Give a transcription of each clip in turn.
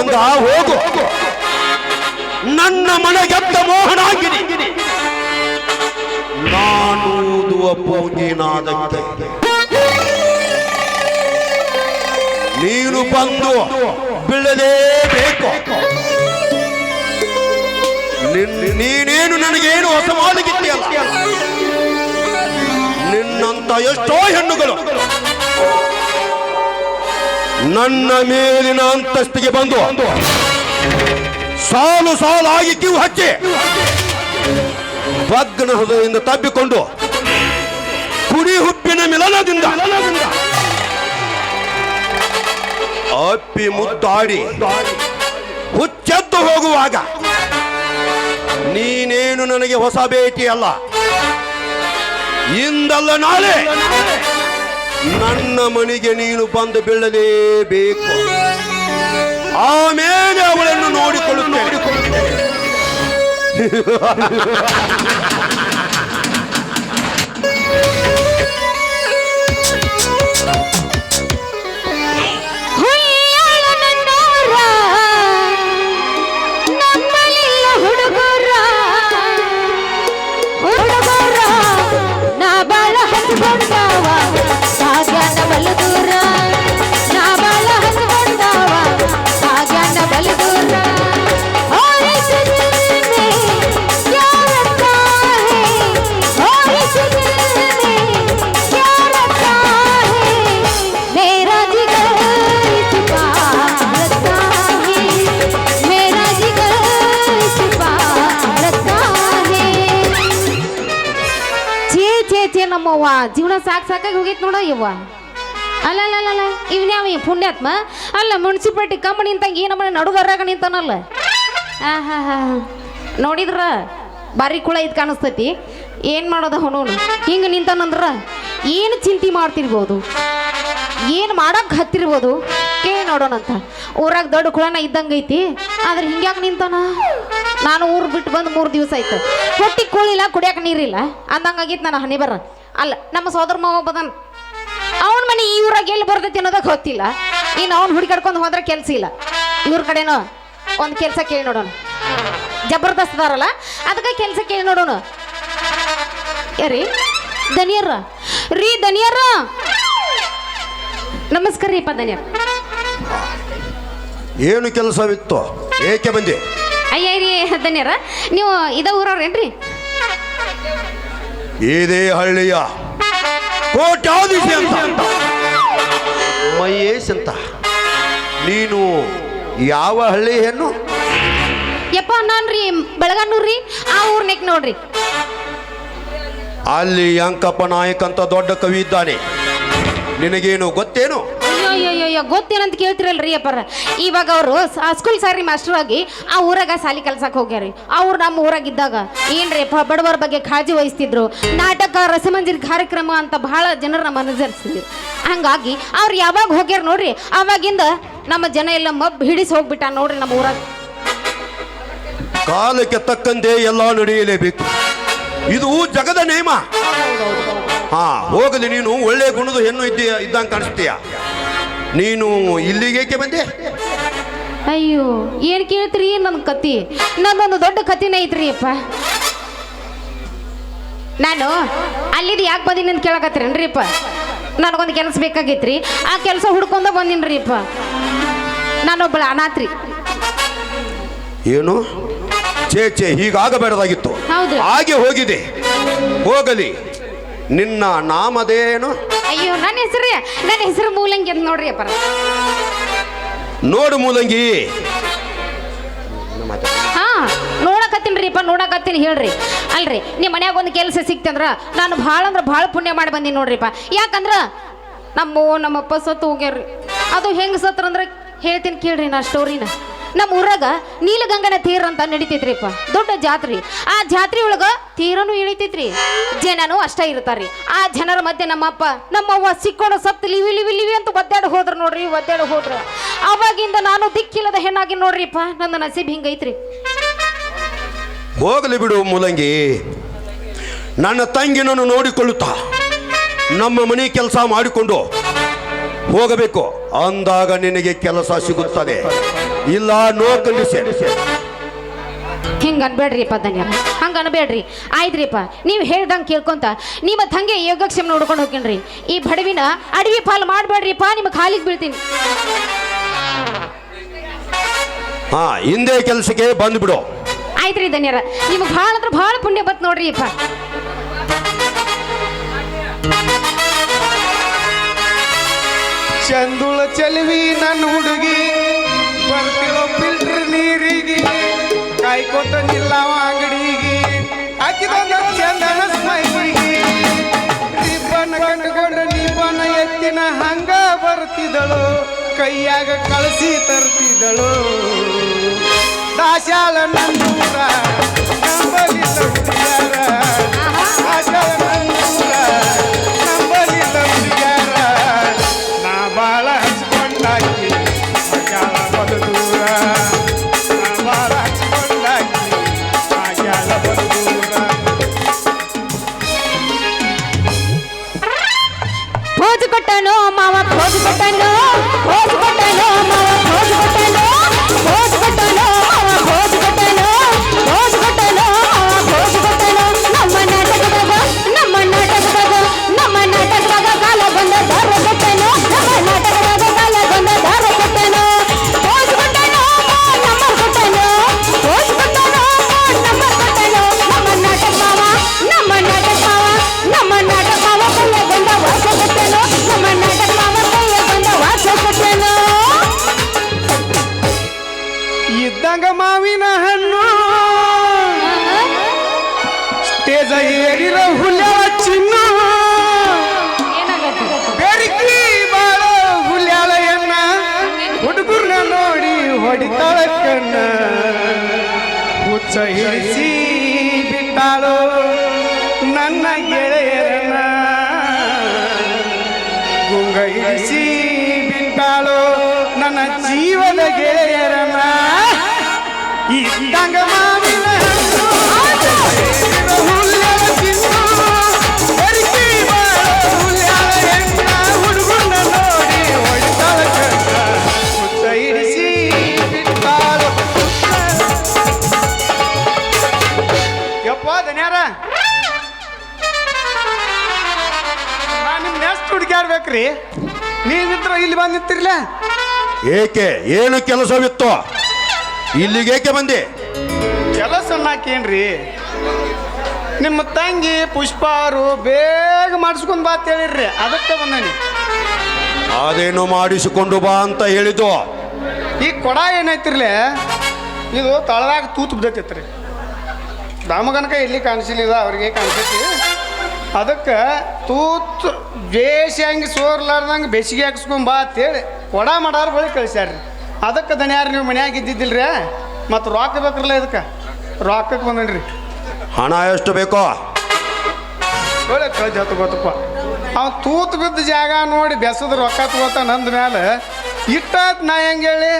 ಗಂಗಾ ಹೋಗು. ನನ್ನ ಮನೆಗೆದ್ದ ಮೋಹನಾಗಿರಿ. ನಾನೂದುವ ಪೂಂಗಿನಾದಕ್ಕೆ ನೀನು ಬಂದು ಬೀಳಲೇಬೇಕು. ನೀನೇನು ನನಗೇನು ಹೊಸ ಮಾಲಿಗಿದ್ದೀಯಲ್ಲ. ನಿನ್ನಂತ ಎಷ್ಟೋ ಹೆಣ್ಣುಗಳು ನನ್ನ ಮೇಲಿನ ಅಂತಸ್ತಿಗೆ ಬಂದು ಸಾಲು ಸಾಲಾಗಿ ಕಿವು ಹಚ್ಚಿ ಭಗ್ನ ಹೃದಯದಿಂದ ತಬ್ಬಿಕೊಂಡು ಕುಡಿ ಹುಪ್ಪಿನ ಮಿಲನದಿಂದ ಅಪ್ಪಿ ಮುದ್ದಾಡಿ ಹುಚ್ಚೆದ್ದು ಹೋಗುವಾಗ ನೀನೇನು ನನಗೆ ಹೊಸ ಭೇಟಿ ಅಲ್ಲ. ಇಂದಲ್ಲ ನಾಳೆ ನನ್ನ ಮನೆಗೆ ನೀನು ಬಂದು ಬೀಳಲೇಬೇಕು. ಆಮೇಲೆ ಅವಳನ್ನು ನೋಡಿಕೊಳ್ಳುತ್ತೇನೆ. ನಮ್ಮವ್ವ ಜೀವನ ಸಾಕಾಗಿ ಹೋಗೈತ್ ನೋಡ ಯವ್ವ. ಅಲ್ಲ ಇವ್ನ್ಯಾವ ಪುಣ್ಯಾತ್ಮ ಅಲ್ಲ ಮುನ್ಸಿಪಾಲಿಟಿ ಕಂಪನಿ ನಿಂತಂಗ ಈ ನಮ್ಮನೆ ನಡುಗರಾಗ ನಿಂತಾನಲ್ಲ. ಹಾ ನೋಡಿದ್ರ ಬಾರಿ ಕುಳ ಇದು ಕಾಣಿಸ್ತೈತಿ. ಏನು ಮಾಡೋದ ಅವನು ಹಿಂಗೆ ನಿಂತಾನಂದ್ರ ಏನು ಚಿಂತೆ ಮಾಡ್ತಿರ್ಬೋದು, ಏನು ಮಾಡಕ್ಕೆ ಹತ್ತಿರ್ಬೋದು ಕೇಳಿ ನೋಡೋಣಂತ. ಊರಾಗ ದೊಡ್ಡ ಕುಳನ ಇದ್ದಂಗೈತಿ, ಆದ್ರೆ ಹಿಂಗ್ಯಾಕೆ ನಿಂತಾನ? ನಾನು ಊರು ಬಿಟ್ಟು ಬಂದು 3 ದಿವಸ ಆಯ್ತು. ಹೊಟ್ಟಿ ಕೂಳಿಲ್ಲ, ಕುಡಿಯಕ್ಕೆ ನೀರಿಲ್ಲ ಅಂದಂಗಾಗಿತ್ತು ನನ್ನ ಹನಿ ಬರ. ಅಲ್ಲ ನಮ್ಮ ಸೋದರ ಮಾವ ಬದನ್ ಅವನ ಮನೆ ಈ ಊರಾಗ ಎಲ್ಲಿ ಬರ್ತೈತಿ ಅನ್ನೋದಾಗ ಗೊತ್ತಿಲ್ಲ. ಇನ್ನು ಅವ್ನು ಹುಡುಕಾಡ್ಕೊಂಡು ಹೋದ್ರೆ ಕೆಲಸ ಇಲ್ಲ. ಇವ್ರ ಕಡೆನೋ ಒಂದು ಕೆಲಸ ಕೇಳಿ ನೋಡೋಣ. ಜಬರ್ದಸ್ತ್ ಅದಾರಲ್ಲ ಅದಕ್ಕೆ ಕೆಲಸ ಕೇಳಿ ನೋಡೋಣ. ಯಾರೀ ದನಿಯರ ರೀ? ದನಿಯರ ನಮಸ್ಕಾರ ರೀ ಅಪ್ಪ ದನಿಯರ್. ಏನು ಕೆಲಸವಿತ್ತು? ಏಕೆ ಬಂದೆ? ಅಯ್ಯ ರೀ ದನಿಯರ, ನೀವು ಇದ ಊರವ್ರೇನ್ರಿ? ಇದೇ ಹಳ್ಳಿಯ ಕೋಟ್ಯಾಧೀಶಿ ಅಂತ ಮಹೇಶ್ ಅಂತ. ನೀನು ಯಾವ ಹಳ್ಳಿ ಹೆಣ್ಣು? ಯಪ್ಪ ನಾನ್ರಿ ಬೆಳಗನ್ನೂರ್ರಿ, ಆ ಊರ್ನೆಕ್ ನೋಡ್ರಿ. ಅಲ್ಲಿ ಅಂಕಪ್ಪ ನಾಯಕ್ ಅಂತ ದೊಡ್ಡ ಕವಿ ಇದ್ದಾನೆ, ನಿನಗೇನು ಗೊತ್ತೇನು? ಅಯ್ಯೋ ಗೊತ್ತೇನಂತ ಕೇಳ್ತಿರಲ್ರಿ ಅಪ್ಪರ. ಇವಾಗ ಅವರು ಸ್ಕೂಲ್ ಸಾರಿ ಮಾಸ್ಟರ್ ಆಗಿ ಆ ಊರಾಗ ಸಾಲಿ ಕಲ್ಸಕ್ಕೆ ಹೋಗ್ಯಾರಿ. ಅವ್ರು ನಮ್ಮ ಊರಾಗಿದ್ದಾಗ ಏನ್ರಿ ಬಡವರ ಬಗ್ಗೆ ಕಾಳಜಿ ವಹಿಸ್ತಿದ್ರು. ನಾಟಕ, ರಸಮಂಜರಿ ಕಾರ್ಯಕ್ರಮ ಅಂತ ಬಹಳ ಜನರನ್ನ ಮನಸರಿಸಿದ್ರು. ಹಂಗಾಗಿ ಅವ್ರು ಯಾವಾಗ ಹೋಗ್ಯಾರ ನೋಡ್ರಿ, ಅವಾಗಿಂದ ನಮ್ಮ ಜನ ಎಲ್ಲ ಮಬ್ ಹಿಡಿಸಿ ಹೋಗ್ಬಿಟ್ಟ ನೋಡ್ರಿ ನಮ್ಮ ಊರಾಗ. ಕಾಲಕ್ಕೆ ತಕ್ಕಂತೆ ಎಲ್ಲ ನಡೆಯಲೇಬೇಕು, ಇದು ಜಗದ ನೇಮ. ಹಾ ಹೋಗಲಿ, ನೀನು ಒಳ್ಳೆ ಗುಣದ ಹೆಣ್ಣು ಇದ್ದಂಗೆ ಕಾಣಿಸ್ತೀಯ. ನೀನು ಇಲ್ಲಿಗೇಕೆ ಬಂದೆ? ಅಯ್ಯೋ ಏನು ಕೇಳ್ತೀರಿ ನನ್ನ ಕತಿ? ನನ್ನೊಂದು ದೊಡ್ಡ ಕತಿನೇ ಐತ್ರಿ ಅಪ್ಪ. ನಾನು ಅಲ್ಲಿದ್ದು ಯಾಕೆ ಬಂದೀನಿ ಅಂತ ಕೇಳಕತ್ತೀರೇನ್ರಿ ಅಪ್ಪ? ನನಗೊಂದು ಕೆಲಸ ಬೇಕಾಗೈತ್ರಿ, ಆ ಕೆಲಸ ಹುಡ್ಕೊಂಡ ಬಂದಿನ್ರಿ ಅಪ್ಪ. ನಾನೊಬ್ಬಳ ಅನಾಥ್ರಿ. ಏನು? ಚೇ ಹೀಗಾಗಬೇಡದಾಗಿತ್ತು. ಹೌದು, ಹಾಗೆ ಹೋಗಿದೆ. ಹೋಗಲಿ, ನಿನ್ನ ನಾಮದೇನು? ಅಯ್ಯೋ ನನ್ನ ಹೆಸರು ಮೂಲಂಗಿ ಅಂತ ನೋಡ್ರಿ ಅಪ್ಪ. ನೋಡು ಮೂಲಂಗಿ. ಹಾ ನೋಡಕತ್ತೀನಿ ಅಪ್ಪ, ನೋಡಕತ್ತೀನಿ. ಹೇಳ್ರಿ ಅಲ್ರಿ, ನಿಮ್ಮ ಮನ್ಯಾಗ ಒಂದು ಕೆಲಸ ಸಿಕ್ತಂದ್ರ ನಾನು ಭಾಳ ಅಂದ್ರೆ ಭಾಳ ಪುಣ್ಯ ಮಾಡಿ ಬಂದೀನಿ ನೋಡ್ರಿಪ್ಪ. ಯಾಕಂದ್ರ ನಮ್ಮಪ್ಪ ಸತ್ತು ಹೋಗ್ಯಾರ್ರಿ. ಅದು ಹೆಂಗೆ ಸತ್ರಂದ್ರೆ ಹೇಳ್ತೀನಿ ಕೇಳ್ರಿ ನಾ ಸ್ಟೋರಿನ. ನಮ್ಮ ಊರಾಗ ನೀಲಗಂಗನ ತೀರ ಅಂತ ನಡಿತೈತ್ರಿಪ್ಪ, ದೊಡ್ಡ ಜಾತ್ರೆ. ಆ ಜಾತ್ರೆ ಒಳಗ ತೀರನು ಇಳಿತೈತ್ರಿ, ಜನನು ಅಷ್ಟ ಇರ್ತಾರ್ರಿ. ಆ ಜನರ ಮಧ್ಯೆ ನಮ್ಮಪ್ಪ ನಮ್ಮವ್ವ ಸಿಕ್ಕೊಂಡು ಸತ್ತು ಲಿವಿ ಅಂತ ಒದ್ದಾಡಿ ಹೋದ್ರು ನೋಡ್ರಿ. ಒದ್ದಾಡಿ ಹೋದ್ರು. ಅವಾಗಿಂದ ನಾನು ದಿಕ್ಕಿಲ್ಲದ ಹೆಣ್ಣಾಗಿ ನೋಡ್ರಿಪ್ಪ, ನನ್ನ ನಸೀಬ್ ಹಿಂಗೈತ್ರಿ. ಹೋಗಲಿ ಬಿಡು ಮೂಲಂಗಿ, ನನ್ನ ತಂಗಿನನ್ನು ನೋಡಿಕೊಳ್ಳುತ್ತಾ ನಮ್ಮ ಮನೆ ಕೆಲಸ ಮಾಡಿಕೊಂಡು ಹೋಗಬೇಕು ಅಂದಾಗ ನಿನಗೆ ಕೆಲಸ ಸಿಗುತ್ತದೆ. ಇಲ್ಲ ನೋ ಕಂಡೀಷನ್. ಹಿಂಗೆ ಅನ್ಬೇಡ್ರಿಪ್ಪ ಧನ್ಯ, ಹಂಗೆ ಅನ್ಬೇಡ್ರಿ. ಆಯ್ತ್ರಿಪ್ಪ, ನೀವು ಹೇಳ್ದಂಗೆ ಕೇಳ್ಕೊಂತ ನಿಮ್ಮ ಹಂಗೆ ಯೋಗಕ್ಷೇಮ ನೋಡ್ಕೊಂಡು ಹೋಗ್ತೀನಿ. ಈ ಬಡವಿನ ಅಡವಿ ಪಾಲು ಮಾಡಬೇಡ್ರಿಪ್ಪ, ನಿಮ್ಮ ಕಾಲಿಗೆ ಬೀಳ್ತೀನಿ. ಹಾ, ಹಿಂದೆ ಕೆಲಸಕ್ಕೆ ಬಂದ್ಬಿಡು. ಆಯ್ತ್ರಿ ಧನ್ಯರ, ನಿಮ್ಗೆ ಭಾಳ ಅಂದ್ರೆ ಭಾಳ ಪುಣ್ಯ ಬತ್ ನೋಡ್ರಿ ಅಪ್ಪ. ಚಂದುಳ ಚೆಲುವಿ ನನ್ನ ಹುಡುಗಿ ಬರ್ತಿಳೋ ಫಿಲ್ಟರ್ ನೀರಿಗೆ ಕಾಯ್ಕೋತ ನಿಲ್ಲವ ಅಂಗಡಿಗೆ ಹಾಕಿದ ಚಂದನ ಸ್ಮೈಲಿಗೆ ರಿಬ್ಬನ್ ಕಟ್ಕೊಂಡು ನಿಬ್ಬನ ಎತ್ತಿನ ಹಂಗ ಬರ್ತಿದಳು ಕೈಯಾಗ ಕಳಿಸಿ ತರ್ತಿದಳು ದಾಶಾಲ ನನ್ನೂರ ನಂಬಲಿಲ್ಲ ಹುಡುಗ್ಯಾರ ದಾಶಾಲ ನನ್ನೂರ ನಂಬಲಿಲ್ಲ ಹುಡುಗ್ಯಾರ ನಾ ಬಾಳ ಹಚ್ಕೊಂಡಾಕಿ ಮಗ್ಯಾಳ ಬಲು ದೂರ ನಾ ಬಾಳ ಹಚ್ಕೊಂಡಾಕಿ ಮಗ್ಯಾಳ ಬಲು ದೂರ ಭೋಜು ಕೊಟ್ಟನು ಮಾವ, ಭೋಜು ಕೊಟ್ಟನು, ಭೋಜು ಕೊಟ್ಟನು ಮಾವ, ಭೋಜು ಕೊಟ್ಟನು, ಭೋಜು ಕೊಟ್ಟನು ಮಾವ, ಭೋಜು ಕೊಟ್ಟನು, ಭೋಜು ಕೊಟ್ಟನು ಮಾವ, ಭೋಜು ಕೊಟ್ಟನು. ನಮ್ಮ ನಾಟಕದಾಗ ಕಾಲ ಬಂದ ದಾರ ಕೊಟ್ಟನು, ನಮ್ಮ ನಾಟಕದಾಗ ಕಾಲ ಬಂದ ದಾರ ಕೊಟ್ಟನು. ಭೋಜು ಕೊಟ್ಟನು ನಂಬರ್ ಕೊಟ್ಟನು, ಭೋಜು ಕೊಟ್ಟನು ನಂಬರ್ ಕೊಟ್ಟನು. ನಮ್ಮ ನಾಟಕ ಮಾವ, ನಮ್ಮ ನಾಟಕ ಮಾವ, ನಮ್ಮ ನಾಟಕ ಮಾವ ಕೈಯ ಬಂದ ವಾಸ ಕೊಟ್ಟನು, ನಮ್ಮ ನಾಟಕ ಮಾವ ಕೈಯ ಬಂದ ವಾಸ ಕೊಟ್ಟನು. ಇದ್ದಂಗ ಮಾವಿನ ಹಣ್ಣು ಸ್ಟೇಜ ಏರಿರ ಹುಲ್ಯಾಳ ಚಿನ್ನ ಬೆರಿಕಿ ಬಾಳ ಹುಲ್ಯಾಳ ಎಣ್ಣ ಹುಡುಗರ್ನ ನೋಡಿ ಹೊಡಿತಾಳ ಕಣ್ಣ ಹುಚ್ಚ ಹಿಡಿಸಿ ಬಿಟ್ಟಾಳು ನನ್ನ ಗೆಳೆಯರನ್ನ ಗುಂಗ ಹಿಡಿಸಿ ಬಿಟ್ಟಾಳು ನನ್ನ ಜೀವದ ಗೆಳೆಯರನ್ನ ಇದ್ದಂಗ ಮಾವಿನ ಹಣ್ಣು ಹುಲ್ಯಾಳ ಚಿನ್ನ ಬೆರಿಕಿ ಬಾಳ ಹುಲ್ಯಾಳ ಎಣ್ಣ ಹುಡುಗರ್ನ ನೋಡಿ ಹೊಡಿತಾಳ ಕಣ್ಣ ಹುಚ್ಚ ಹಿಡಿಸಿ ಬಿಟ್ಟಾಳು ಯಪ್ಪ ಧನ್ಯಾರ ನಾ ನಿಮ್ ನೆಕ್ಸ್ಟ್ ಹುಡುಕ್ಯಾಡ್ಬೇಕ್ರಿ ನೀವಿದ್ರ ಇಲ್ಲಿ ಬಂದು ನಿಂತಿರ್ಲ ಏಕೆ, ಏನು ಕೆಲಸವಿತ್ತು? ಇಲ್ಲಿಗೇಕೆ ಬಂದೆ? ಕೆಲಸ ಅನ್ನಕೇನ್ರಿ ನಿಮ್ಮ ತಂಗಿ ಪುಷ್ಪಾರು ಬೇಗ ಮಾಡಿಸ್ಕೊಂಡ್ ಬಾ ಅಂತ ಹೇಳಿರ್ರಿ ಅದಕ್ಕೆ ಬಂದನಿ ಅದೇನು ಮಾಡಿಸಿಕೊಂಡು ಬಾ ಅಂತ ಹೇಳಿದ್ದು. ಈ ಕೊಡ ಏನೈತಿರ್ಲೆ ಇದು ತಳದಾಗ ತೂತು ಬಿದ್ದೈತಿ ನಮಗನಕ ಎಲ್ಲಿ ಕಾಣಿಸಲಿಲ್ಲ ಅವ್ರಿಗೆ ಕಾಣಿಸೈತಿ ಅದಕ್ಕೆ ತೂತು ಬೇಸಿ ಹಂಗೆ ಸೋರ್ಲಾರ್ದಂಗೆ ಬೇಸಿಗೆ ಹಾಕಿಸ್ಕೊಂಡ್ ಬಾ ಅಂತೇಳಿ ಕೊಡ ಮಾಡಾರ ಬಳಿ ಕಳಿಸ್ಯಾರ್ರಿ ಅದಕ್ಕೆ ದನ್ಯಾರು ನೀವು ಮನ್ಯಾಗ ಇದ್ದಿದ್ದಿಲ್ರಿ ಮತ್ತು ರೊಕ್ಕ ಬೇಕ್ರಲ್ಲ ಇದಕ್ಕೆ ರೊಕ್ಕಕ್ಕೆ ಬಂದನ್ರಿ ಹಣ ಎಷ್ಟು ಬೇಕೋ? ಒಳ್ಳೆ ಕಳ್ದು ಹತ್ತು ಗೊತ್ತಪ್ಪ ಅವ ತೂತು ಬಿದ್ದ ಜಾಗ ನೋಡಿ ಬೆಸದ ರೊಕ್ಕ ತಗೋತ ನಂದ ಮ್ಯಾಲೆ ಇಟ್ಟಾತ್ ನಾ ಹೆಂಗೆ ಹೇಳಿ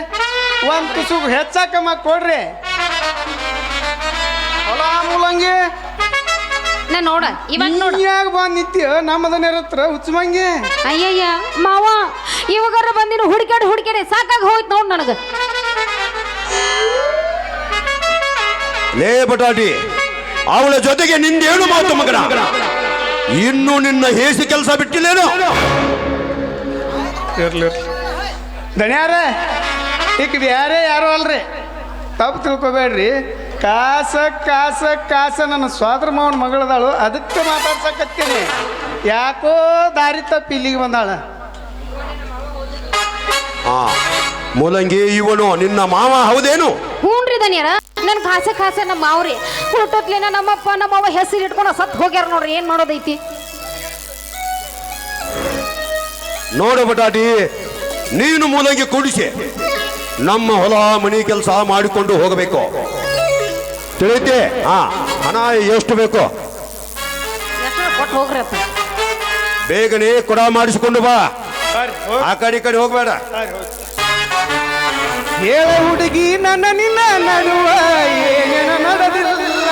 ಒಂದು ತುಸು ಹೆಚ್ಚಾಕಮ್ಮ ಕೊಡ್ರಿ ಹೊಲ ಮೂಲಂಗಿ ನಾ ನೋಡ ಇವಾಗ ನೋಡ ಯಾಕೆ ಬಂದು ನಿತ್ಯ ನಮ್ಮದನ್ನ ಹತ್ರ ಹುಚ್ಚಮಂಗಿ ಅಯ್ಯಯ್ಯ ಮಾವ, ಇವಾಗಾರ ಬಂದಿನ ಹುಡುಕ್ಯಾಡಿ ಸಾಕಾಗಿ ಹೋಯ್ತು ನೋಡ್ ನನಗ. ಲೇ ಬಟಾಟಿ, ಅವಳ ಜೊತೆಗೆ ನಿಂದೇನು ಮಾತು ಮಗನ? ಇನ್ನು ನಿನ್ನ ಹೇಸಿ ಕೆಲಸ ಬಿಟ್ಟಿಲ್ಲೇನು? ಇರ್ಲಿ ದಣ್ಯಾರ ಈಗ ಬ್ಯಾರೆ ಯಾರು ಅಲ್ರಿ, ತಪ್ಪು ತಿಳ್ಕೊಬೇಡ್ರಿ. ಕಾಸ ಕಾಸ ಕಾಸ ನನ್ನ ಸ್ವಾದ್ರ ಮಾವನ ಮಗಳದಾಳು ಅದಕ್ಕೆ ಮಾತಾಡ್ಸಕತ್ತೀನಿ. ಯಾಕೋ ದಾರಿ ತಪ್ಪಿ ಇಲ್ಲಿಗೆ ಬಂದಾಳ. ಹಾ, ಮೂಲಂಗಿ ಇವನು ನಿನ್ನ ಮಾವ ಹೌದೇನು? ಹ್ಞೂನ್ರಿ ದನಿಯರ, ನನ್ ಖಾಸ ನಮ್ಮ ಮಾವ್ರಿ ಹುಟ್ಟತ್ಲೇನ ನಮ್ಮಪ್ಪ ನಮ್ಮವ್ವ ಹೆಸರು ಇಟ್ಕೊಂಡು ಸತ್ ಹೋಗ್ಯಾರ ನೋಡ್ರಿ. ಏನ್ ಮಾಡೋದೈತಿ? ನೋಡು ಬಟಾಟಿ, ನೀನು ಮೂಲಂಗಿ ಕೂಡಿಸಿ ನಮ್ಮ ಹೊಲ ಮನಿ ಕೆಲಸ ಮಾಡಿಕೊಂಡು ಹೋಗಬೇಕು, ತಿಳಿತೆ? ಹಾ, ಹಣ ಎಷ್ಟು ಬೇಕು? ಕೊಟ್ಟು ಹೋಗ್ರಿ ಅಪ್ಪ. ಬೇಗನೆ ಕೊಡ ಮಾಡಿಸಿಕೊಂಡು ಬಾ, ಆ ಕಡೆ ಈ ಕಡೆ ಹೋಗ್ಬೇಡ. ಹೇಳ ಹುಡುಗಿ ನನ್ನ ನಿನ್ನ ನಡುವ ಏನೇನ ನಡೆದಿಲ್ಲ,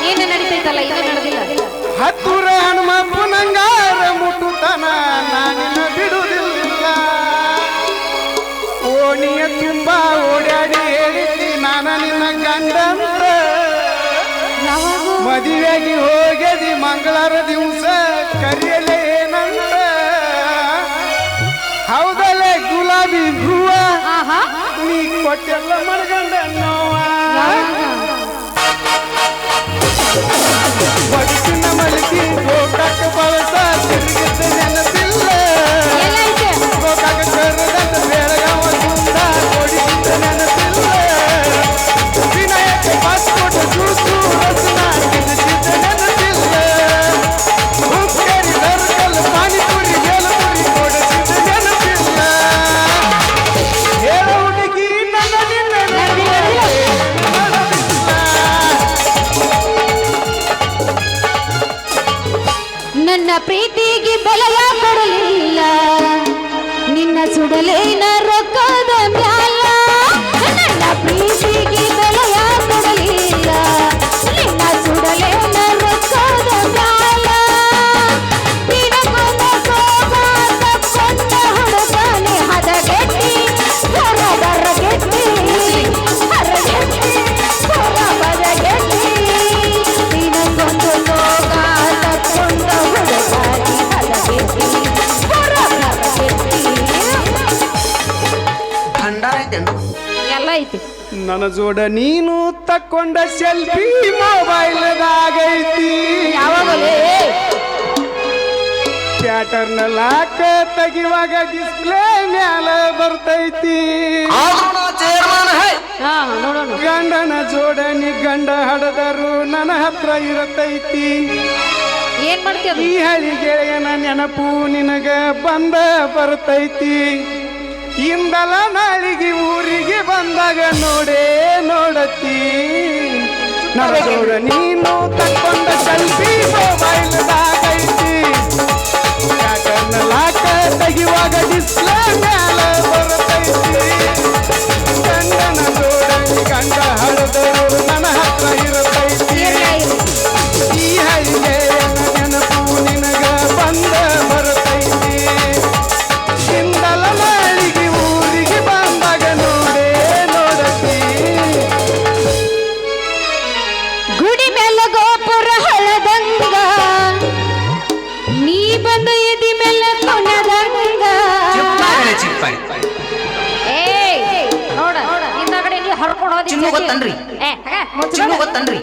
ಏನೇ ನಡೀತೈತಲ್ಲ ಇದು ನಡೆದಿಲ್ಲ. ಹತ್ತೂರ ಹನುಮಪ್ಪು ನಂಗಾರ ಮುಟ್ಟುತನ ನಾನಿನ್ನ ಬಿಡುವುದಿಲ್ಲ. ಓಣಿಯ ತುಂಬ ಮದುವೆಗೆ ಹೋಗ್ಯದಿ ಮಂಗಳವಾರ ದಿವಸ ಕರೆಯಲೇನಂತ ಹೌದಲ್ಲ ಗುಲಾಬಿ ಹೂವ ಆಹಾ ನೀ ಕೊಟ್ಟೆಲ್ಲ ಮರ್ಗಂಡ ನೋವ ಬದುಕಿನ ಮಲಗಿ ಗೋಕಾಕ ಬಳಸ ತಿರುಗಿದ ನೆನಪಿಲ್ಲ ಎಲ್ಲೈತೆ ಗೋಕಾಕ ಕರೆದಂತ ಬೆಳಗಾವ ಗುಂಡ ಕೊಡಿಸಿದ ನೆನಪಿಲ್ಲ ವಿನಾಯಕ ಪಾಸ್ಪೋರ್ಟ್ ಜ್ಯೂಸು ರಸನ ತಿನ್ನಿಸಿದ ನೆನಪಿಲ್ಲ ಉಪ್ಪೇರಿ ನರ್ಕಲ್ ಪಾನಿಪುರಿ ಬೇಲಪುರಿ ಕೊಡಿಸಿದ ನೆನಪಿಲ್ಲ ಹೇಳ ಹುಡುಗಿ ನನ್ನ ನಿನ್ನ ನನ್ನ ಪ್ರೀತಿಗೆ ಬೆಲೆಯ ಕೊಡಲಿಲ್ಲ ನಿನ್ನ ಸುಡಲೇನ ರೊಕ್ಕದ ಮ್ಯಾಲ ನನ್ನ ಪ್ರೀತಿಗೆ ಬೆಲೆಯ ಕೊಡಲಿಲ್ಲ ನಿನ್ನ ಸುಡಲೇನ ರೊಕ್ಕದ ಮ್ಯಾಲ ನಿನಗೊಂದು ಸೋಗ ತಕ್ಕೊಂಡ ಹುಡುಗನೆ ಹದಗೆಟ್ಟಿ ಹೊರಬರಗೆಟ್ಟಿ ಹರಗೆಟ್ಟಿ ಹೊರಬರಗೆಟ್ಟಿ ನಿನಗೊಂದು ಸೋಗ ತಕ್ಕೊಂಡ ಹುಡುಗನೆ ಹದಗೆಟ್ಟಿ ಹೊರಬರಗೆಟ್ಟಿ ಭಂಡಾರ ಐತೇನು ಎಲ್ಲ ಐತಿ ನನ್ನ ಜೋಡ ನೀನು ತಕ್ಕೊಂಡ ಸೆಲ್ಫಿ ಮೊಬೈಲ್ದಾಗೈತಿ ಯಾವಾಗಲೇ ಪ್ಯಾಟರ್ನ್ ಲಾಕ್ ತೆಗಿವಾಗ ಡಿಸ್ಪ್ಲೇ ಮ್ಯಾಲ ಬರ್ತೈತಿ ಆದ್ರೂ ಚೇರ್ಮನ್ ಹೈ ಹಾ ನೋಡೋಣ ಗಂಡನ ಜೋಡ ನೀ ಗಂಡ ಹಡದರು ನನ್ನ ಹತ್ರ ಇರತೈತಿ ಏನ್ ಮಾಡ್ತೀಯ ಈ ಹಳಿ ಗೆಳೆಯನ ನೆನಪು ನಿನಗ ಬಂದ ಬರ್ತೈತಿ ಇಂದಲ ನಾಳಿಗೆ ಊರಿಗೆ ಬಂದಾಗ ನೋಡೇ ನೋಡತಿ ನನ್ನ ಜೋಡ ನೀನು ತಕ್ಕೊಂಡ ಸೆಲ್ಫಿ ಮೊಬೈಲ್ದಾಗೈತಿ ಪ್ಯಾಟರ್ನ್ ಲಾಕ ತೆಗಿವಾಗ ಡಿಸ್ಪ್ಲೇ ಮ್ಯಾಲ ಬರ್ತೈತಿ ಗಂಡನ ಜೋಡ ನೀ ಗಂಡ ಹಡದರು ನನ್ನ ಹತ್ರ ಇರತೈತಿ ಈ ಹೈಗೆ ನೆನಪು ನಿನಗ ಬಂದ ಬರ್ತೈತಿ ಇಂದಲ ನಾಳಿಗೆ ಊರಿಗೆ ಬಂದಾಗ ನೋಡೇ ನೋಡತಿ ಗುಡಿ ಮೇಲೆ ಗೋಪುರ ಹಳದಂಗ ನೀ ಬಂದು ಎದಿ ಮೇಲೆ ಕೊನದಂಗ ಚಿಪ್ಪಾಣಿ ಏಯ್ ನೋಡ ಹಿಂದಗಡೆ ನೀ ಹರ್ಕೊಂಡು ಹೋದಿ ಚಿನ್ನು ಗೊತ್ತನ್ರಿ? ಚಿನ್ನು ಗೊತ್ತನ್ರಿ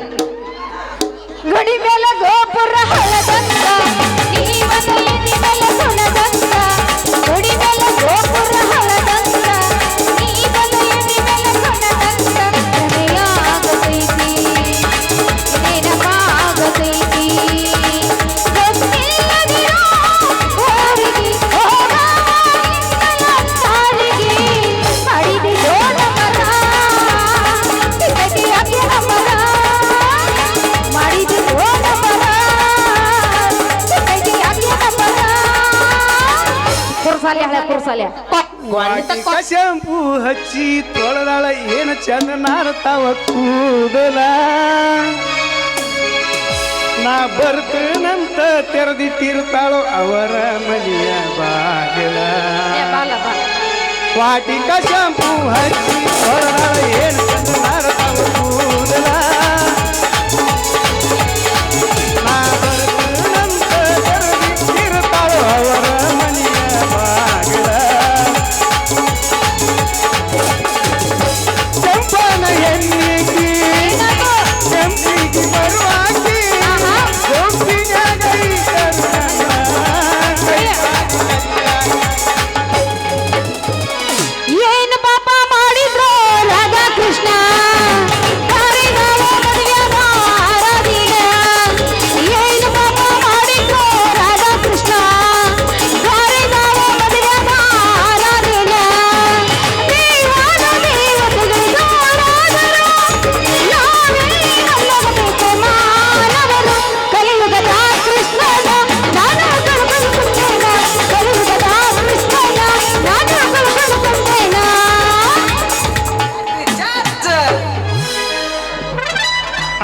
ಗುಡಿ ಮೇಲೆ ಗೋಪುರ ಹಳದಂಗ ನೀ ಬಂದು ಎದಿ ಮೇಲೆ ಕೊನದಂಗ ಗುಡಿ ಮೇಲೆ ಗೋಪುರ ಹಳದಂಗ ನೀ ಬಂದು ಎದಿ ಮೇಲೆ ಕೊನದಂಗ ಹೃದಯ ಆಗತೈತಿ ನೆನಪಾಗತೈತಿ ಗೊತ್ತಿಲ್ಲದಿರೋ ಊರಿಗೆ ಹೋಗವಾಲಿಂದಲ ಸಾರಿಗೆ ಮಾಡಿದೆ ದೊಡ್ಡ ಮರ ಕಿಟಕಿ ಅಗ್ಗಿನ ಮರ ಮಾಡಿದೆ ದೊಡ್ಡ ಮರ ಕಿಟಕಿ ಅಗ್ಗಿನ ಮರ ಕುರ್ಸಾಲೆ ವಾಟಿಕ ಶಾಂಪೂ ಹಚ್ಚಿ ತೊಳೆದಾಳ ಏನ ಚಂದ ನಾರತಾವ ಕೂದಲ ನಾ ಬರ್ತೇನಂತ ತೆರೆದಿಟ್ಟಿರ್ತಾಳೋ ಅವರ ಮನೆಯ ಬಾಗಿಲ ವಾಟಿಕ ಶಾಂಪೂ ಹಚ್ಚಿ ತೊಳೆದಾಳ ಏನ ಚಂದ ನಾರತಾವ ಕೂದಲ ನಾ ಬರ್ತೇನಂತ ತೆರೆದಿಟ್ಟಿರ್ತಾಳೋ ಅವರ ಮನೆಯ ಬಾಗಿಲ ಚಂಪನ ಎಣ್ಣಿಗೆ ಕೆಂಪಿಗೆ ಬರುವಾಕಿ ಗೊಂಬಿನ್ಯಾಗ ಏನು ಪಾಪ ಮಾಡಿದ್ರು ರಾಧಾ ಕೃಷ್ಣ ಏನು ಪಾಪ ಮಾಡಿದ್ರು ರಾಧಾ ಕೃಷ್ಣ ಕಲಿಯುಗದ ಕೃಷ್ಣನ ನಾನು ಕಳ್ಕೊಂಡ್ಕೊಂಡೇನ ಕಲಿಯುಗದ ಕೃಷ್ಣನ ನಾನು ಕಳ್ಕೊಂಡ್ಕೊಂಡೇನ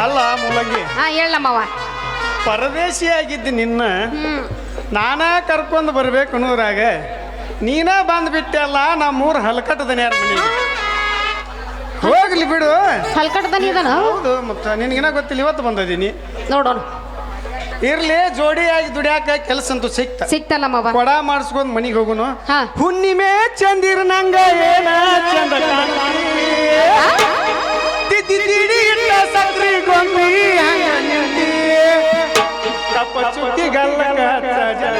ಅಲ್ಲ ಮೂಲಂಗಿ ಹಾ ಹೇಳಮ್ಮವ್ವ ಪರದೇಶಿಯಾಗಿದ್ದು ನಿನ್ನ ನಾನಾ ಕರ್ಕೊಂಡು ಬರ್ಬೇಕು ಅನ್ನೋದ್ರಾಗ ನೀನ ಬಂದ್ಬಿಟ್ಟೆಲ್ಲ ನಮ್ಮೂರು ಹಲಕಟ್ಟದ ನ್ಯಾರ ಮನೆಗೆ ಹೋಗ್ಲಿ ಬಿಡು. ಹಲ್ಕಟ್ದಾನಿ ಇದಾನ ಹೌದು, ಮತ್ತೆ ನಿನಗಿನ ಗೊತ್ತಿಲ್ಲ, ಇವತ್ತು ಬಂದಿದ್ದೀನಿ. ನೋಡೋಣ. ಇರ್ಲಿ, ಜೋಡಿಯಾಗಿ ದುಡಿಯಾಕ ಕೆಲಸ ಅಂತೂ ಸಿಕ್ತಲ್ಲ ಮಾವ. ಕೊಡ ಮಾಡಿಸ್ಕೊಂಡ್ ಮನಿಗೆ ಹೋಗುನು. ಹಾ. ಹುಣ್ಣಿಮೆ ಚಂದಿರ ನಂಗ ಏನ ಚಂದ ಕಾಣ್ತಿ. ತಿದ್ದಿ ಇಟ್ಟ ಸಕ್ರಿ ಗೊಂಬಿ ಹಂಗ ನಿಂತಿ. ಕಪ್ಪ ಚುಕ್ಕಿ ಗಲ್ಲಕ ಹಚ್ಚ ಜನ.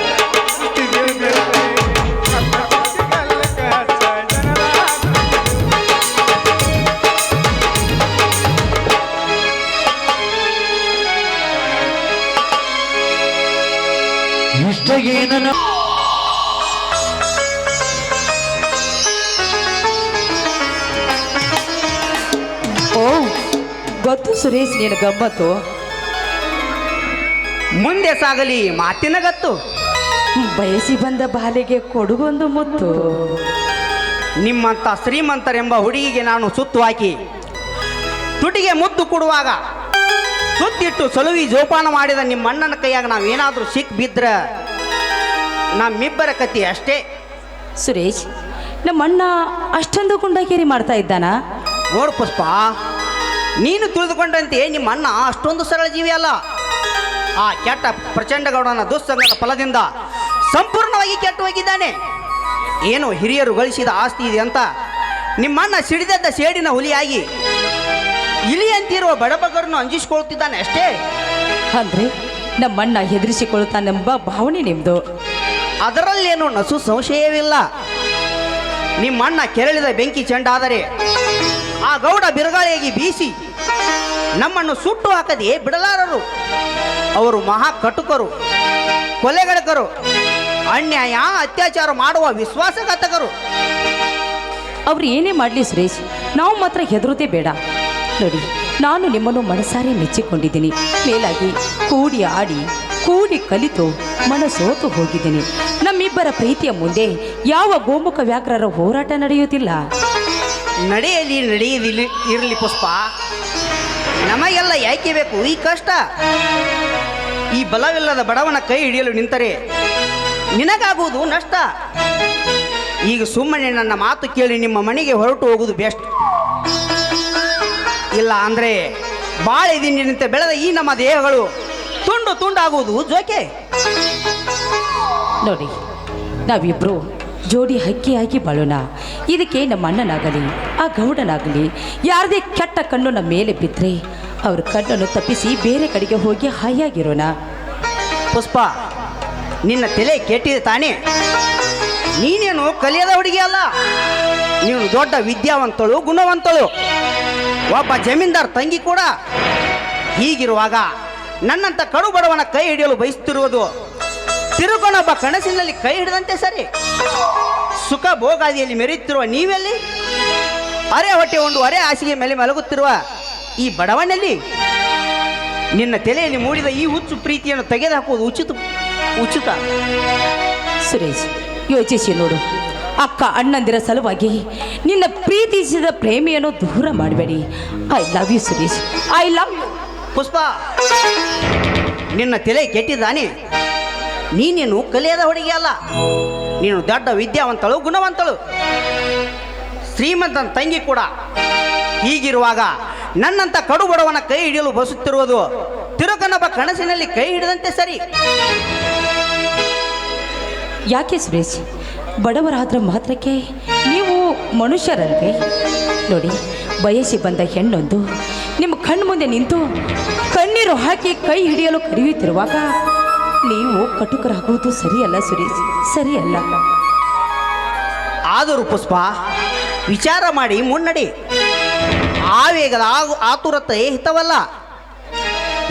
ಓ ಗೊತ್ತು ಸುರೇಶ್, ನೀನು ಗಮ್ಮತ್ತು. ಮುಂದೆ ಸಾಗಲಿ ಮಾತಿನ ಗತ್ತು. ಬಯಸಿ ಬಂದ ಬಾಲಿಗೆ ಕೊಡುಗೊಂದು ಮುತ್ತು. ನಿಮ್ಮಂಥ ಶ್ರೀಮಂತರೆಂಬ ಹುಡುಗಿಗೆ ನಾನು ಸುತ್ತು ಹಾಕಿ ತುಟಿಗೆ ಮುದ್ದು ಕೊಡುವಾಗ ಸುತ್ತಿಟ್ಟು ಸಲುವಿ ಜೋಪಾನ ಮಾಡಿದ ನಿಮ್ಮ ಅಣ್ಣನ ಕೈಯಾಗ ನಾವೇನಾದರೂ ಸಿಕ್ ಬಿದ್ರ ನಮ್ಮಿಬ್ಬರ ಕತಿ ಅಷ್ಟೇ. ಸುರೇಶ್, ನಮ್ಮ ಅಣ್ಣ ಅಷ್ಟೊಂದು ಗುಂಡಾಗಿರಿ ಮಾಡ್ತಾ ಇದ್ದಾನ? ನೋಡು ಪುಷ್ಪ, ನೀನು ತಿಳಿದುಕೊಂಡಂತೆ ನಿಮ್ಮ ಅಣ್ಣ ಅಷ್ಟೊಂದು ಸರಳ ಜೀವಿ ಅಲ್ಲ. ಆ ಕೆಟ್ಟ ಪ್ರಚಂಡಗೌಡನ ದುಸ್ಸಂಗದ ಫಲದಿಂದ ಸಂಪೂರ್ಣವಾಗಿ ಕೆಟ್ಟು ಹೋಗಿದ್ದಾನೆ. ಏನು ಹಿರಿಯರು ಗಳಿಸಿದ ಆಸ್ತಿ ಇದೆ ಅಂತ ನಿಮ್ಮಣ್ಣ ಸಿಡಿದದ್ದ ಸೇಡಿನ ಹುಲಿಯಾಗಿ ಇಲಿಯಂತಿರುವ ಬಡಬಗರನ್ನು ಅಂಜಿಸಿಕೊಳ್ತಿದ್ದಾನೆ ಅಷ್ಟೇ. ಅಂದ್ರೆ ನಮ್ಮಣ್ಣ ಹೆದರಿಸಿಕೊಳ್ತಾನೆಂಬ ಭಾವನೆ ನಿಮ್ದು? ಅದರಲ್ಲೇನು ನಸು ಸಂಶಯವಿಲ್ಲ. ನಿಮ್ಮಣ್ಣ ಕೆರಳಿದ ಬೆಂಕಿ ಚೆಂಡಾದರೆ ಆ ಗೌಡ ಬಿರುಗಾಳಿಯಾಗಿ ಬೀಸಿ ನಮ್ಮನ್ನು ಸುಟ್ಟು ಹಾಕದೆ ಬಿಡಲಾರರು. ಅವರು ಮಹಾ ಕಟುಕರು, ಕೊಲೆಗಡಕರು, ಅನ್ಯಾಯ ಅತ್ಯಾಚಾರ ಮಾಡುವ ವಿಶ್ವಾಸಘಾತಕರು. ಅವ್ರು ಏನೇ ಮಾಡಲಿ ಸುರೇಶ್, ನಾವು ಮಾತ್ರ ಹೆದರೋದೇ ಬೇಡ. ನೋಡಿ, ನಾನು ನಿಮ್ಮನ್ನು ಮನಸಾರೆ ಮೆಚ್ಚಿಕೊಂಡಿದ್ದೀನಿ. ಮೇಲಾಗಿ ಕೂಡಿ ಆಡಿ ಕೂಡಿ ಕಲಿತು ಮನಸೋತು ಹೋಗಿದ್ದೀನಿ. ನಮ್ಮಿಬ್ಬರ ಪ್ರೀತಿಯ ಮುಂದೆ ಯಾವ ಗೋಮುಖ ವ್ಯಾಘ್ರರ ಹೋರಾಟ ನಡೆಯುವುದಿಲ್ಲ. ನಡೆಯಲಿ ನಡೆಯಲಿ ಇರಲಿ ಪುಷ್ಪ, ನಮಗೆಲ್ಲ ಯಾಕೆ ಬೇಕು ಈ ಕಷ್ಟ? ಈ ಬಲವಿಲ್ಲದ ಬಡವನ ಕೈ ಹಿಡಿಯಲು ನಿಂತರೆ ನಿನಗಾಗುವುದು ನಷ್ಟ. ಈಗ ಸುಮ್ಮನೆ ನನ್ನ ಮಾತು ಕೇಳಿ ನಿಮ್ಮ ಮನೆಗೆ ಹೊರಟು ಹೋಗುವುದು ಬೆಸ್ಟ್. ಇಲ್ಲ ಅಂದರೆ ಬಾಳೆ ದಿನಿಂದ ಬೆಳೆದ ಈ ನಮ್ಮ ದೇಹಗಳು ತುಂಡು ತುಂಡಾಗುವುದು ಜೋಕೆ. ನೋಡಿ, ನಾವಿಬ್ರು ಜೋಡಿ ಹಕ್ಕಿಯಾಗಿ ಬಾಳೋಣ. ಇದಕ್ಕೆ ನಮ್ಮ ಅಣ್ಣನಾಗಲಿ ಆ ಗೌಡನಾಗಲಿ ಯಾರದೇ ಕೆಟ್ಟ ಕಣ್ಣು ನಮ್ಮ ಮೇಲೆ ಬಿದ್ದರೆ ಅವ್ರ ಕಣ್ಣನ್ನು ತಪ್ಪಿಸಿ ಬೇರೆ ಕಡೆಗೆ ಹೋಗಿ ಹಾಯಾಗಿರೋಣ. ಪುಷ್ಪ, ನಿನ್ನ ತಲೆ ಕೆಟ್ಟಿದೆ ತಾನೇ? ನೀನೇನು ಕಲಿಯದ ಹುಡುಗಿ ಅಲ್ಲ, ನೀನು ದೊಡ್ಡ ವಿದ್ಯಾವಂತಳು, ಗುಣವಂತಳು, ಒಬ್ಬ ಜಮೀನ್ದಾರ್ ತಂಗಿ ಕೂಡ. ಹೀಗಿರುವಾಗ ನನ್ನಂಥ ಕಡು ಬಡವನ ಕೈ ಹಿಡಿಯಲು ಬಯಸುತ್ತಿರುವುದು ತಿರುಕೊನೊಬ್ಬ ಕನಸಿನಲ್ಲಿ ಕೈ ಹಿಡಿದಂತೆ ಸರಿ. ಸುಖ ಭೋಗಾದಿಯಲ್ಲಿ ಮೆರೆಯುತ್ತಿರುವ ನೀವೆಲ್ಲಿ? ಅರೆ ಹೊಟ್ಟೆ ಉಂಡು ಅರೆ ಹಾಸಿಗೆ ಮೇಲೆ ಮಲಗುತ್ತಿರುವ ಈ ಬಡವನಲ್ಲಿ ನಿನ್ನ ತಲೆಯಲ್ಲಿ ಮೂಡಿದ ಈ ಹುಚ್ಚು ಪ್ರೀತಿಯನ್ನು ತೆಗೆದುಹಾಕುವುದು ಉಚಿತ. ಸುರೇಶ್, ಯೋಚಿಸಿ ನೋಡು. ಅಕ್ಕ ಅಣ್ಣಂದಿರ ಸಲುವಾಗಿ ನಿನ್ನ ಪ್ರೀತಿಸಿದ ಪ್ರೇಮಿಯನ್ನು ದೂರ ಮಾಡಬೇಡಿ. I love you Suresh, I love you. Pushpa, ನಿನ್ನ ತಲೆ ಕೆಟ್ಟಿದ್ದಾನೆ. ನೀನೇನು ಕಲಿಯದ ಹುಡುಗಿ ಅಲ್ಲ, ನೀನು ದೊಡ್ಡ ವಿದ್ಯಾವಂತಳು, ಗುಣವಂತಳು, ಶ್ರೀಮಂತನ ತಂಗಿ ಕೂಡ. ಹೀಗಿರುವಾಗ ನನ್ನಂಥ ಕಡು ಬಡವನ ಕೈ ಹಿಡಿಯಲು ಬಸುತ್ತಿರುವುದು ತಿರುಕನೊಬ್ಬ ಕನಸಿನಲ್ಲಿ ಕೈ ಹಿಡಿದಂತೆ ಸರಿ. ಯಾಕೆ ಸುರೇಶ್, ಬಡವರಾದ್ರ ಮಾತ್ರಕ್ಕೆ ನೀವು ಮನುಷ್ಯರಲ್ವೇ? ನೋಡಿ, ಬಯಸಿ ಬಂದ ಹೆಣ್ಣೊಂದು ನಿಮ್ಮ ಕಣ್ಣು ಮುಂದೆ ನಿಂತು ಕಣ್ಣೀರು ಹಾಕಿ ಕೈ ಹಿಡಿಯಲು ಕರೆಯುತ್ತಿರುವಾಗ ನೀವು ಕಟುಕರಾಗುವುದು ಸರಿಯಲ್ಲ ಸುರೇಶ್, ಸರಿಯಲ್ಲ. ಆದರೂ ಪುಷ್ಪ, ವಿಚಾರ ಮಾಡಿ ಮುನ್ನಡಿ. ಆವೇಗದ ಆತುರತೆ ಹಿತವಲ್ಲ.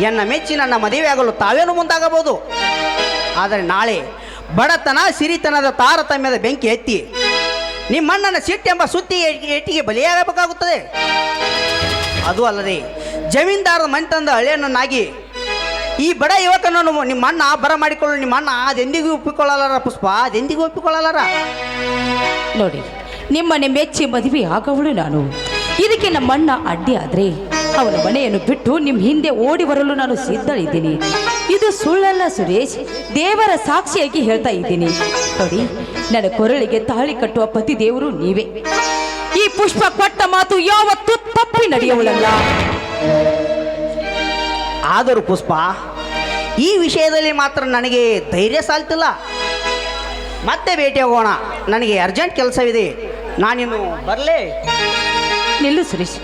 ಎನ್ನ ಮೆಚ್ಚಿ ನನ್ನ ಮದುವೆಯಾಗಲು ತಾವೇನು ಮುಂದಾಗಬಹುದು. ಆದರೆ ನಾಳೆ ಬಡತನ ಸಿರಿತನದ ತಾರತಮ್ಯದ ಬೆಂಕಿ ಎತ್ತಿ ನಿಮ್ಮಣ್ಣನ ಸಿಟ್ಟೆಂಬ ಸುತ್ತಿ ಏಟಿಗೆ ಬಲಿಯಾಗಬೇಕಾಗುತ್ತದೆ. ಅದು ಅಲ್ಲದೆ ಜಮೀನ್ದಾರರ ಮನೆತಂದ ಹಳೆಯನ್ನಾಗಿ ಈ ಬಡ ಯುವಕನನ್ನು ನಿಮ್ಮಣ್ಣ ಬರಮಾಡಿಕೊಳ್ಳಲು ನಿಮ್ಮಣ್ಣ ಅದೆಂದಿಗೂ ಒಪ್ಪಿಕೊಳ್ಳಲಾರ ಪುಷ್ಪ, ಅದೆಂದಿಗೂ ಒಪ್ಪಿಕೊಳ್ಳಲಾರ. ನೋಡಿ, ನಿಮ್ಮನೆ ಮೆಚ್ಚಿ ಮದುವೆ ಆಗವಳು ನಾನು. ಇದಕ್ಕೆ ನಮ್ಮಣ್ಣ ಅಡ್ಡಿ ಆದರೆ ಅವನ ಮನೆಯನ್ನು ಬಿಟ್ಟು ನಿಮ್ಮ ಹಿಂದೆ ಓಡಿ ಬರಲು ನಾನು ಸಿದ್ಧಳಿದ್ದೀನಿ. ಇದು ಸುಳ್ಳಲ್ಲ ಸುರೇಶ್, ದೇವರ ಸಾಕ್ಷಿಯಾಗಿ ಹೇಳ್ತಾ ಇದ್ದೀನಿ. ನೋಡಿ, ನನ್ನ ಕೊರಳಿಗೆ ತಾಳಿ ಕಟ್ಟುವ ಪತಿ ದೇವರು ನೀವೇ. ಈ ಪುಷ್ಪ ಕೊಟ್ಟ ಮಾತು ಯಾವತ್ತೂ ತಪ್ಪಿ ನಡೆಯುವುದಲ್ಲ. ಆದರೂ ಪುಷ್ಪ, ಈ ವಿಷಯದಲ್ಲಿ ಮಾತ್ರ ನನಗೆ ಧೈರ್ಯ ಸಾಲ್ತಿಲ್ಲ. ಮತ್ತೆ ಭೇಟಿ ಹೋಗೋಣ, ನನಗೆ ಅರ್ಜೆಂಟ್ ಕೆಲಸವಿದೆ, ನಾನಿನ್ನು ಬರಲೇ. ನಿಲ್ಲು ಸುರೇಶ್.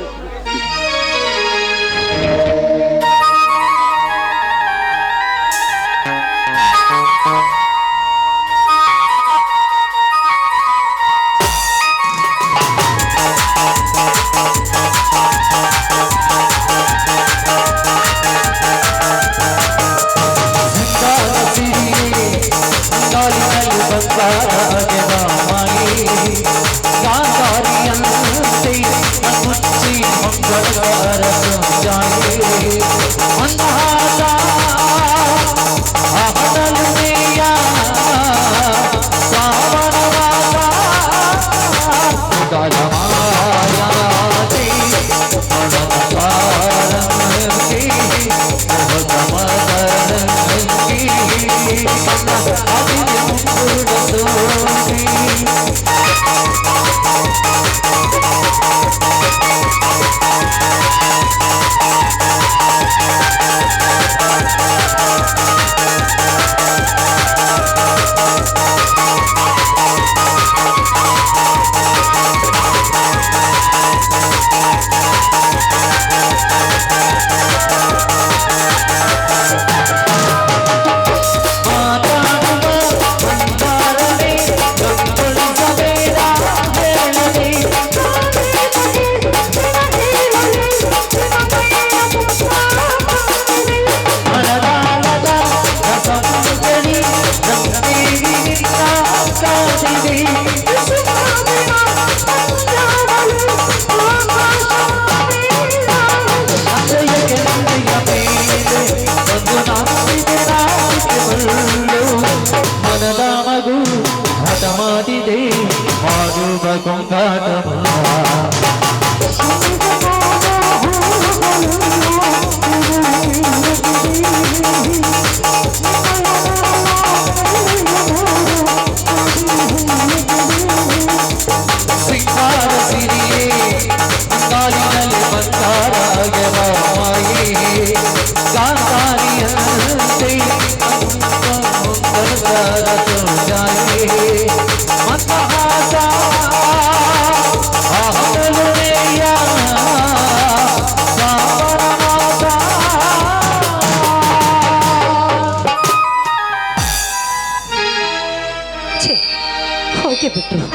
ಹೋಗಿ ಬಿಟ್ರು,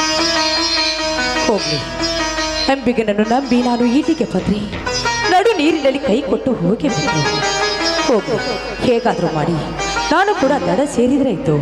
ಹೋಗ್ಲಿ. ಅಂಬಿಗನನ್ನು ನಂಬಿ ನಾನು ಇಲ್ಲಿಗೆ ಬಂದ್ರಿ, ನಡು ನೀರಿನಲ್ಲಿ ಕೈ ಕೊಟ್ಟು ಹೋಗಿ ಬಿಟ್ರು. ಹೋಗು, ಹೇಗಾದರೂ ಮಾಡಿ ನಾನು ಕೂಡ ದಡ ಸೇರಿದ್ರೆ ಇತ್ತು.